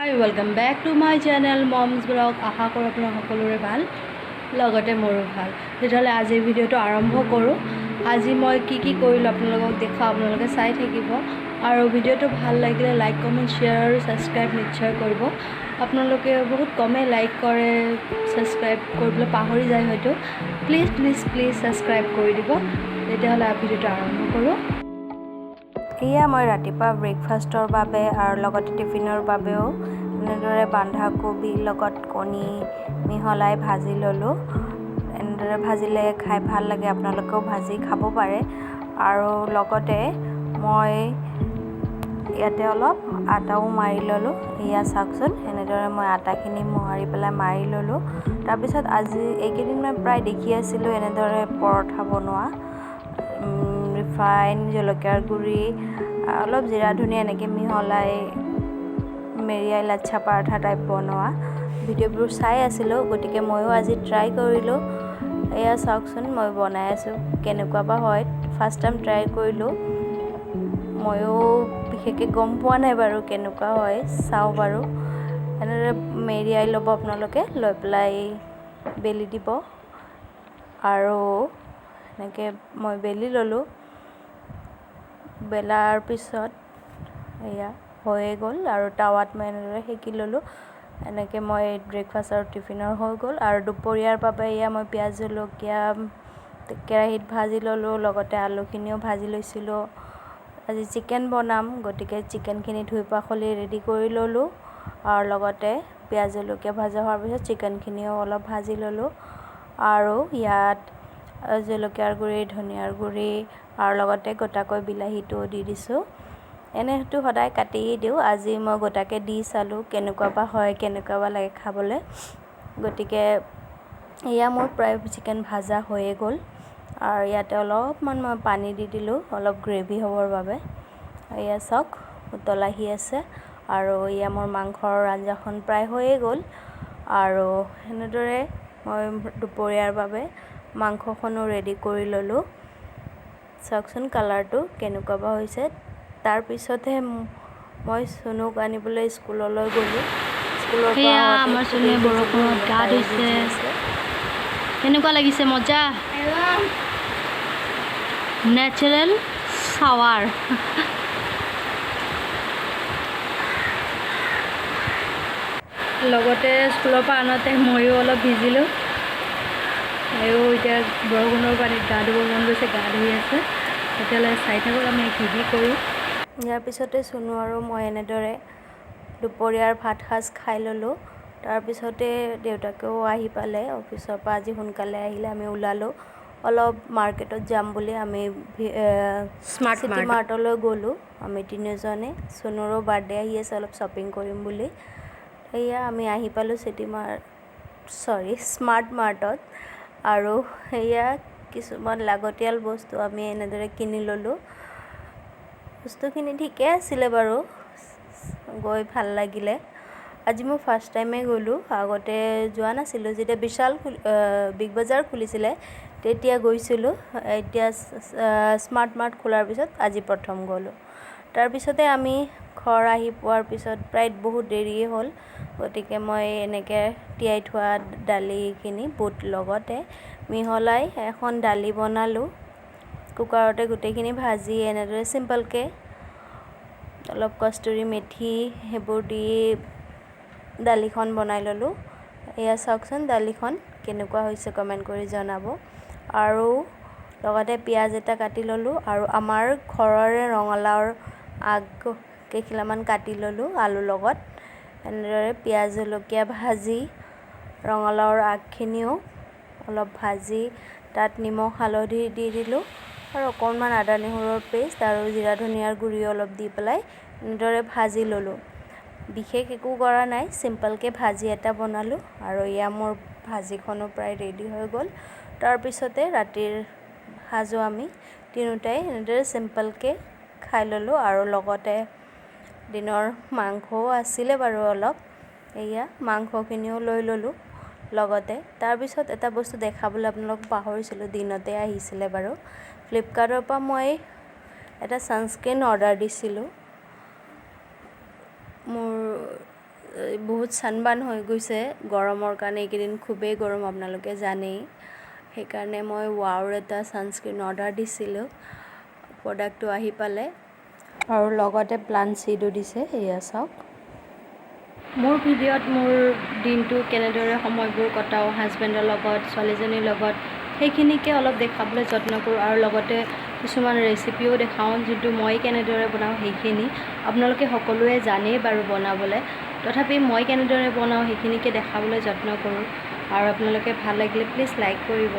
Welcome back to my channel mum's blog. आशा करो अपना सकलोरे ভাল লগতে मोरो ভাল। তেতিয়াহ'লে আজিৰ ভিডিঅ'টো আৰম্ভ কৰোঁ। আজি মই কি কৰিলোঁ আপোনালোকক দেখাওঁ, আপোনালোকে চাই থাকিব আৰু ভিডিঅ'টো ভাল লাগিলে লাইক কমেণ্ট শ্বেয়াৰ আৰু ছাবস্ক্ৰাইব নিশ্চয় কৰিব। আপোনালোকে বহুত কমে লাইক কৰে, ছাবস্ক্ৰাইব কৰিবলৈ পাহৰি যায় হয়তো। প্লিজ ছাবস্ক্ৰাইব কৰি দিব। তেতিয়াহ'লে ভিডিঅ'টো আৰম্ভ কৰোঁ। এয়া মই ৰাতিপুৱা ব্ৰেকফাষ্টৰ বাবে আৰু লগতে টিফিনৰ বাবেও এনেদৰে বন্ধাকবি লগত কণী মিহলাই ভাজি ল'লোঁ। এনেদৰে ভাজিলে খাই ভাল লাগে, আপোনালোকেও ভাজি খাব পাৰে। আৰু লগতে মই ইয়াতে অলপ আটাও মাৰি ল'লোঁ। এয়া চাওকচোন, এনেদৰে মই আটাখিনি মোহাৰি পেলাই মাৰি ল'লোঁ। তাৰপিছত আজি এইকেইদিন মই প্ৰায় দেখি আছিলোঁ এনেদৰে পৰঠা বনোৱা। ৰিফাইন, জলকীয়াৰ গুড়ি, অলপ জিৰা ধনিয়া এনেকৈ মিহলাই মেৰিয়াই লাচ্ছা পৰঠা টাইপ বনোৱা ভিডিঅ'বোৰ চাই আছিলোঁ, গতিকে ময়ো আজি ট্ৰাই কৰিলোঁ। এয়া চাওকচোন, মই বনাই আছোঁ, কেনেকুৱা বা হয়। ফাৰ্ষ্ট টাইম ট্ৰাই কৰিলোঁ, ময়ো বিশেষকৈ গম পোৱা নাই বাৰু কেনেকুৱা হয়, চাওঁ বাৰু। এনেদৰে মেৰিয়াই ল'ব আপোনালোকে, লৈ পেলাই বেলি দিব আৰু এনেকৈ মই বেলি ল'লোঁ। বেলাৰ পিছত এয়া হৈয়ে গ'ল আৰু টাৱাত মই এনেদৰে সেকি ল'লোঁ। এনেকৈ মই ব্ৰেকফাষ্ট আৰু টিফিনৰ হৈ গ'ল। আৰু দুপৰীয়াৰ বাবে এয়া মই পিঁয়াজ জলকীয়া কেৰাহীত ভাজি ল'লোঁ, লগতে আলুখিনিও ভাজি লৈছিলোঁ। আজি চিকেন বনাম, গতিকে চিকেনখিনি ধুই পখালি ৰেডি কৰি ল'লোঁ আৰু লগতে পিঁয়াজ জলকীয়া ভজা হোৱাৰ পিছত চিকেনখিনিও অলপ ভাজি ল'লোঁ। আৰু ইয়াত জলকীয়াৰ গুড়ি, ধনিয়াৰ গুড়ি আৰু লগতে গোটাকৈ বিলাহীটো দি দিছোঁ। এনেতো সদায় কাটি দিওঁ, আজি মই গোটাকৈ দি চালোঁ কেনেকুৱা বা হয়, কেনেকুৱা বা লাগে খাবলৈ। গতিকে এয়া মোৰ প্ৰায় চিকেন ভাজা হৈয়ে গ'ল। আৰু ইয়াতে অলপমান মই পানী দি দিলোঁ, অলপ গ্ৰেভি হ'বৰ বাবে। এয়া চাওক, উতল আহি আছে আৰু এয়া মোৰ মাংসৰ আঞ্জাখন প্ৰায় হৈয়ে গ'ল। আৰু এনেদৰে মই দুপৰীয়াৰ বাবে মাংসখনো ৰেডি কৰি ল'লোঁ। চাওকচোন কালাৰটো কেনেকুৱা বা হৈছে। তাৰপিছতহে মই চুনুক আনিবলৈ স্কুললৈ গ'লোঁ। স্কুলৰ পৰা আমাৰ চুনুৱে বৰষুণত গা ধুইছে। কেনেকুৱা লাগিছে? মজা, নেচাৰেল শ্বাৱাৰ। লগতে স্কুলৰ পৰা আনোতে ময়ো অলপ ভিজিলোঁ। ময়ো এতিয়া বৰষুণৰ পানীত গা ধুব মন গৈছে, গা ধুই আছে। তেতিয়াহ'লে চাই থাকক আমি কি কৰোঁ। ইয়াৰ পিছতে চুনু আৰু মই এনেদৰে দুপৰীয়াৰ ভাত সাজ খাই ল'লোঁ। তাৰপিছতে দেউতাকেও আহি পালে অফিচৰ পৰা, আজি সোনকালে আহিলে। আমি ওলালোঁ অলপ মাৰ্কেটত যাম বুলি। আমি চিটি মাৰ্টলৈ গ'লোঁ আমি তিনিওজনে। চুনুৰো বাৰ্থডে আহি আছে, অলপ শ্বপিং কৰিম বুলি। এয়া আমি আহি পালোঁ স্মাৰ্ট মাৰ্টত। আৰু সেয়া কিছুমান লাগতিয়াল বস্তু আমি এনেদৰে কিনি ল'লোঁ। বস্তুখিনি ঠিকে আছিলে বাৰু, গৈ ভাল লাগিলে। আজি মই ফাৰ্ষ্ট টাইমে গ'লোঁ, আগতে যোৱা নাছিলোঁ। যেতিয়া বিগ বজাৰ খুলিছিলে তেতিয়া গৈছিলোঁ। এতিয়া স্মাৰ্ট মাৰ্ট খোলাৰ পিছত আজি প্ৰথম গ'লোঁ। তাৰপিছতে আমি ঘৰ আহি পোৱাৰ পিছত প্ৰায় বহুত দেৰিয়ে হ'ল। গতিকে মই এনেকৈ তিয়াই থোৱা দালিখিনি বুট লগতে মিহলাই এখন দালি বনালোঁ। কুকাৰতে গোটেইখিনি ভাজি এনেদৰে চিম্পলকৈ অলপ কষ্টুৰি মেথি সেইবোৰ দি দালিখন বনাই ল'লোঁ। এয়া চাওকচোন দালিখন কেনেকুৱা হৈছে, কমেণ্ট কৰি জনাব। আৰু লগতে পিঁয়াজ এটা কাটি ল'লোঁ আৰু আমাৰ ঘৰৰে ৰঙালাওৰ আগ কেইখিলামান কাটি ল'লোঁ আলুৰ লগত। এনেদৰে পিঁয়াজ জলকীয়া ভাজি ৰঙালাওৰ আগখিনিও অলপ ভাজি তাত নিমখ হালধি দি দিলোঁ আৰু অকণমান আদা নহৰুৰ পেষ্ট আৰু জিৰা ধনিয়াৰ গুড়ি অলপ দি পেলাই এনেদৰে ভাজি ল'লোঁ। বিশেষ একো কৰা নাই, চিম্পলকৈ ভাজি এটা বনালোঁ। আৰু এয়া মোৰ ভাজিখনো প্ৰায় ৰেডি হৈ গ'ল। তাৰপিছতে ৰাতিৰ সাজো আমি তিনিওটাই এনেদৰে চিম্পলকৈ খাই ল'লোঁ। আৰু লগতে দিনৰ মাংসও আছিলে বাৰু অলপ, এয়া মাংসখিনিও লৈ ল'লোঁ লগতে। তাৰপিছত এটা বস্তু দেখাবলৈ আপোনালোকক পাহৰিছিলোঁ, দিনতে আহিছিলে বাৰু। ফ্লিপকাৰ্টৰ পৰা মই এটা ছানস্ক্ৰীণ অৰ্ডাৰ দিছিলোঁ। মোৰ বহুত চানবাৰ্ণ হৈ গৈছে গৰমৰ কাৰণে। এইকেইদিন খুবেই গৰম, আপোনালোকে জানেই। সেইকাৰণে মই ৱাওৰ এটা ছানস্ক্ৰীণ অৰ্ডাৰ দিছিলোঁ। প্ৰডাক্টটো আহি পালে আৰু লগতে প্লান ছিডো দিছে, এয়া চাওক। মোৰ ভিডিঅ'ত মোৰ দিনটো কেনেদৰে সময়বোৰ কটাওঁ হাজবেণ্ডৰ লগত, ছোৱালীজনীৰ লগত, সেইখিনিকে অলপ দেখাবলৈ যত্ন কৰোঁ আৰু লগতে কিছুমান ৰেচিপিও দেখাওঁ, যিটো মই কেনেদৰে বনাওঁ সেইখিনি। আপোনালোকে সকলোৱে জানেই বাৰু বনাবলৈ, তথাপি মই কেনেদৰে বনাওঁ সেইখিনিকে দেখাবলৈ যত্ন কৰোঁ। আৰু আপোনালোকে ভাল লাগিলে প্লিজ লাইক কৰিব।